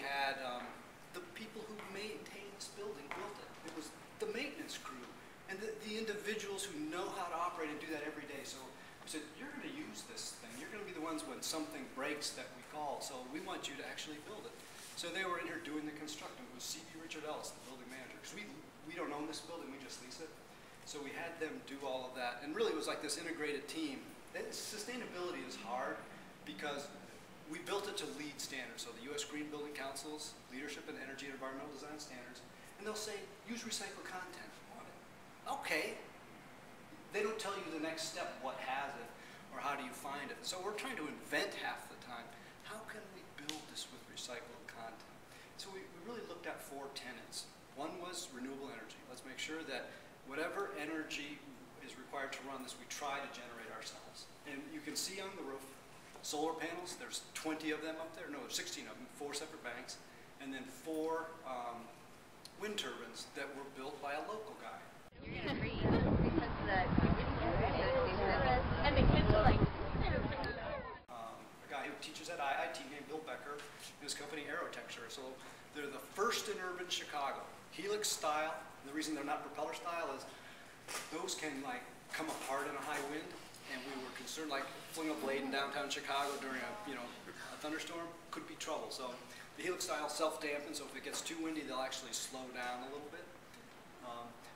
had the people who maintained this building built it. It was the maintenance crew and the individuals who know how to operate and do that every day. So we said, you're going to use this thing. You're going to be the ones when something breaks that we call. So we want you to actually build it. So they were in here doing the construction. It was C.B. Richard Ellis, the building manager. Because we don't own this building, we just lease it. So we had them do all of that. And really it was like this integrated team. Sustainability is hard because we built it to LEED standards. So the U.S. Green Building Council's Leadership in Energy and Environmental Design Standards. And they'll say, use recycled content on it. Okay. They don't tell you the next step, what has it, or how do you find it. So we're trying to invent half the time. How can we build this with recycled content? So we really looked at 4 tenets. One was renewable energy. Let's make sure that whatever energy is required to run this, we try to generate ourselves. And you can see on the roof, solar panels, there's 20 of them up there. No, there's 16 of them, 4 separate banks. And then 4 wind turbines that were built by a local guy. You're going to freeze because the and the kids are like... A guy who teaches at IIT named Bill Becker, his company Aerotecture. So they're the first in urban Chicago. Helix style. The reason they're not propeller style is those can like come apart in a high wind, and we were concerned like fling a blade in downtown Chicago during a thunderstorm could be trouble. So the Helix style self-dampen, so if it gets too windy, they'll actually slow down a little bit.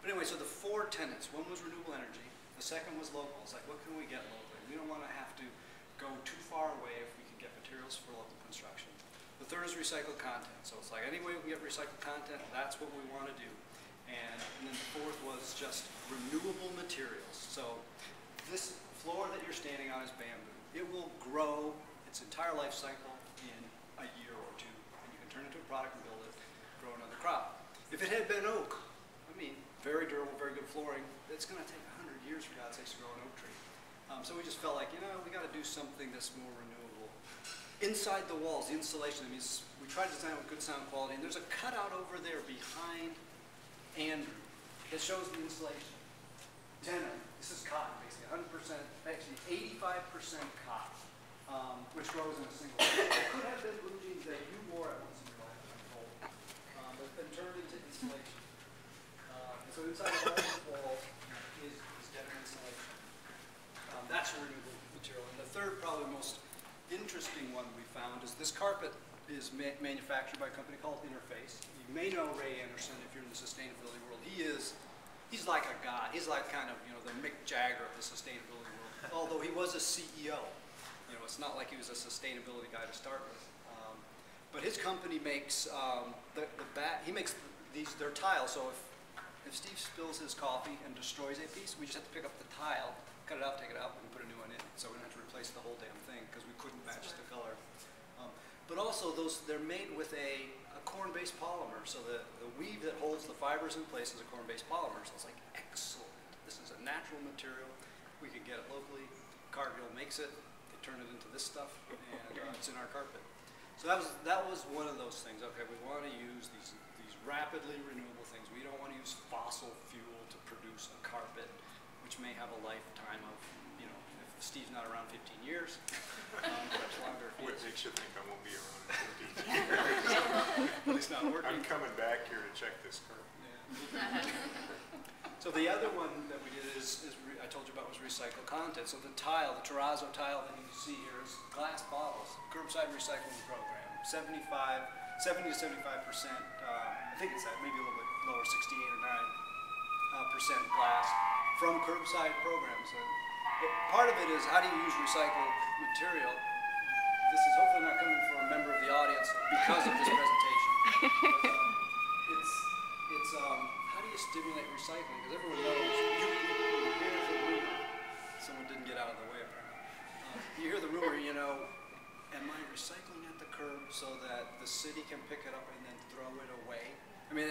But anyway, so the 4 tenets. One was renewable energy. The second was local. It's like, what can we get locally? We don't want to have to go too far away if we can get materials for local construction. The third is recycled content. So it's like, any way we can get recycled content, that's what we want to do. And then the fourth was just renewable materials. So this floor that you're standing on is bamboo. It will grow its entire life cycle in a year or 2. And you can turn it into a product and build it, grow another crop. If it had been oak, I mean, very durable, very good flooring, it's going to take 100 years for God's sakes to grow an oak tree. So we just felt like, we got to do something that's more renewable. Inside the walls, the insulation, I mean, we tried to design it with good sound quality, and there's a cutout over there behind Andrew that shows the insulation. Denim, this is cotton, basically, 100%, actually 85% cotton, which grows in a single year. It could have been blue jeans that you wore at once in your life, I'm told, but it's been turned into insulation. So inside the wall is denim insulation. That's a renewable material. And the third, probably most interesting one we found is this carpet is manufactured by a company called Interface. You may know Ray Anderson if you're in the sustainability world. He's like a god. He's like kind of the Mick Jagger of the sustainability world. Although he was a CEO. It's not like he was a sustainability guy to start with. But his company makes he makes their tiles. So if Steve spills his coffee and destroys a piece, we just have to pick up the tile, cut it out, take it out, and put a new one in. So we don't have to replace the whole damn thing because we couldn't match the color. But also they're made with a corn-based polymer. So the weave that holds the fibers in place is a corn-based polymer. So it's like, excellent. This is a natural material. We can get it locally. Cargill makes it. They turn it into this stuff, and it's in our carpet. So that was one of those things. Okay, we want to use these rapidly renewable things. We don't want to use fossil fuel to produce a carpet, which may have a lifetime of, if Steve's not around 15 years, much longer. What makes you think I won't be around in 15 years? At least not working. I'm coming back here to check this curve. Yeah. So the other one that we did I told you about was recycled content. So the terrazzo tile that you see here is glass bottles, curbside recycling program, 70 to 75%, I think it's that, maybe a little bit lower, 68 or 9% glass from curbside programs. So part of it is how do you use recycled material? This is hopefully not coming from a member of the audience because of this presentation. It's how do you stimulate recycling? Because everyone knows, here's the rumor. Someone didn't get out of the way apparently. You hear the rumor, am I recycling at the curb so that the city can pick it up and then throw it away? I mean,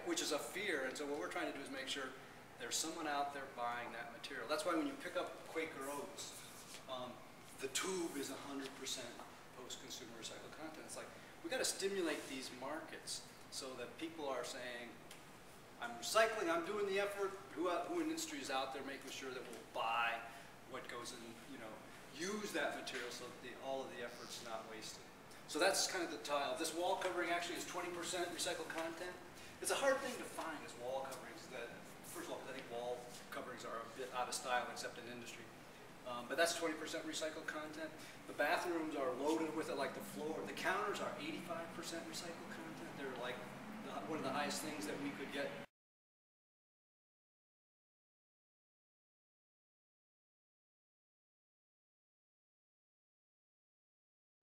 which is a fear, and so what we're trying to do is make sure there's someone out there buying that material. That's why when you pick up Quaker Oats, the tube is 100% post-consumer recycled content. It's like, we've got to stimulate these markets so that people are saying, I'm recycling, I'm doing the effort, who in industry is out there making sure that we'll buy what goes in, use that material so that all of the effort's not wasted. So that's kind of the tile. This wall covering actually is 20% recycled content. It's a hard thing to find as wall coverings that, first of all, I think wall coverings are a bit out of style except in industry. But that's 20% recycled content. The bathrooms are loaded with it like the floor. The counters are 85% recycled content. They're like one of the highest things that we could get.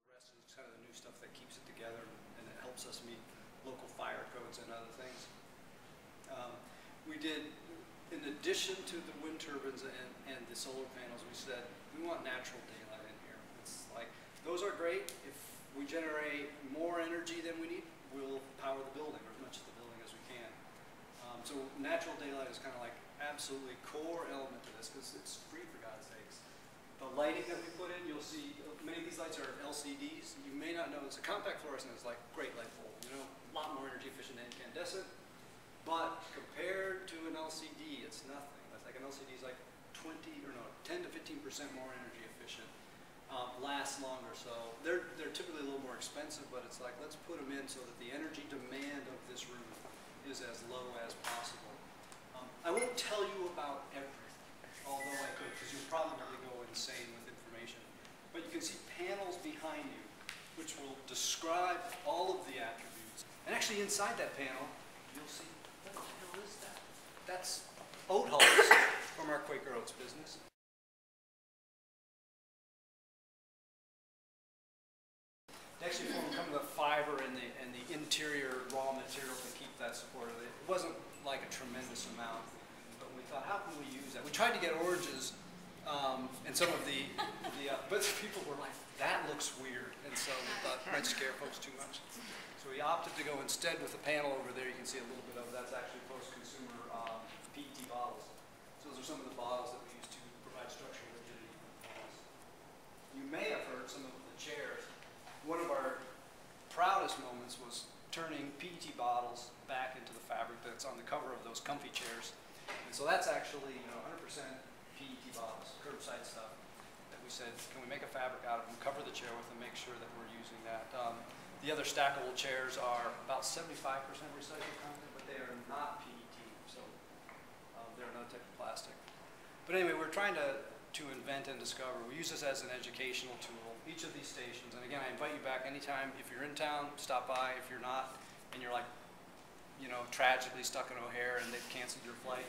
The rest is kind of the new stuff that keeps it together and it helps us meet local fire codes and other things. We did, in addition to the wind turbines and the solar panels, we said we want natural daylight in here. It's like, those are great. If we generate more energy than we need, we'll power the building, or as much of the building as we can. So natural daylight is kind of like absolutely core element to this because it's free, for God's sakes. The lighting that we put in, you'll see many of these lights are LCDs. You may not know this. A compact fluorescent is like great light bulb, you know, a lot more energy efficient than incandescent. But compared to an LCD, it's nothing. That's like an LCD is like 10 to 15% more energy efficient. Lasts longer, so they're typically a little more expensive, but it's like, let's put them in so that the energy demand of this room is as low as possible. I won't tell you about everything, although I could, because you'll probably go insane with information. But you can see panels behind you, which will describe all of the attributes. And actually inside that panel, you'll see, what the hell is that? That's oat hulls from our Quaker Oats business. They actually form kind of the fiber and the interior raw material to keep that supported. It wasn't like a tremendous amount, but we thought, how can we use that? We tried to get oranges and some of but people were like, that looks weird, and so we thought it might scare folks too much. So we opted to go instead with the panel over there. You can see a little bit of that's actually post-consumer PET bottles. So those are some of the bottles that we use to provide structural rigidity. You may have heard some of the chairs. One of our proudest moments was turning PET bottles back into the fabric that's on the cover of those comfy chairs. And so that's actually 100% PET bottles, curbside stuff, that we said, can we make a fabric out of them, cover the chair with, and make sure that we're using that. The other stackable chairs are about 75% recycled content, but they are not PET, so they're another type of plastic. But anyway, we're trying to invent and discover. We use this as an educational tool. Each of these stations, and again, I invite you back anytime. If you're in town, stop by. If you're not, and you're like, tragically stuck in O'Hare and they've canceled your flight,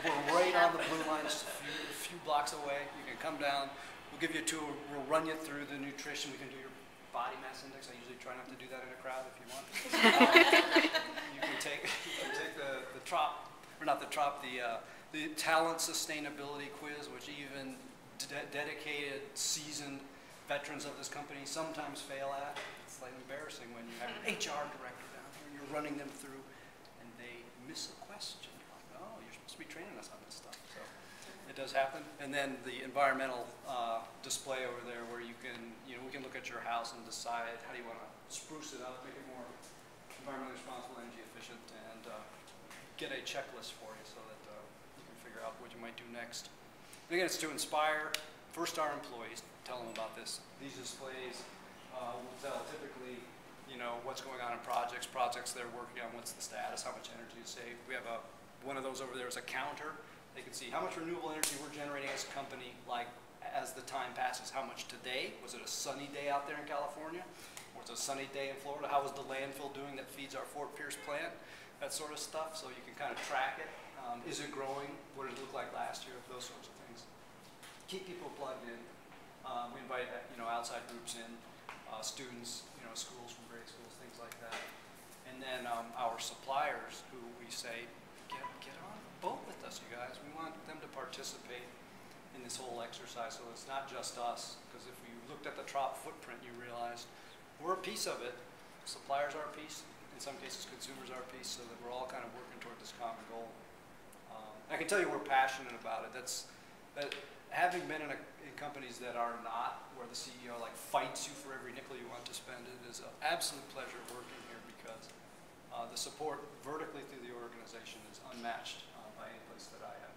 we're right on the blue line, just a few blocks away. You can come down. We'll give you a tour. We'll run you through the nutrition. We can do your body mass index. I usually try not to do that in a crowd if you want. You can take the TROP, or not the TROP, the talent sustainability quiz, which even dedicated, seasoned veterans of this company sometimes fail at. It's like embarrassing when you have an HR director down here and you're running them through and they miss a question. You're like, oh, you're supposed to be training us on this stuff. So it does happen. And then the environmental display over there where you can, we can look at your house and decide how do you want to spruce it up, make it more environmentally responsible, energy efficient, and get a checklist for you so that you can figure out what you might do next. And again, it's to inspire first our employees, tell them about this. These displays will tell typically, what's going on in projects they're working on, what's the status, how much energy is saved. We have one of those over there is a counter. They can see how much renewable energy we're generating as a company, like as the time passes. How much today? Was it a sunny day out there in California? Or was it a sunny day in Florida? How was the landfill doing that feeds our Fort Pierce plant? That sort of stuff, so you can kind of track it. Is it growing? What did it look like last year? Those sorts of things. Keep people plugged in. We invite outside groups in, students, schools from grade schools, things like that. And then our suppliers, who we say, get on the boat with us, you guys. We want them to participate in this whole exercise, so it's not just us. Because if you looked at the TROP footprint, you realize we're a piece of it. Suppliers are a piece. In some cases, consumers are a piece, so that we're all kind of working toward this common goal. I can tell you we're passionate about it. Having been in companies that are not, where the CEO fights you for every nickel you want to spend, it is an absolute pleasure working here because the support vertically through the organization is unmatched by any place that I have.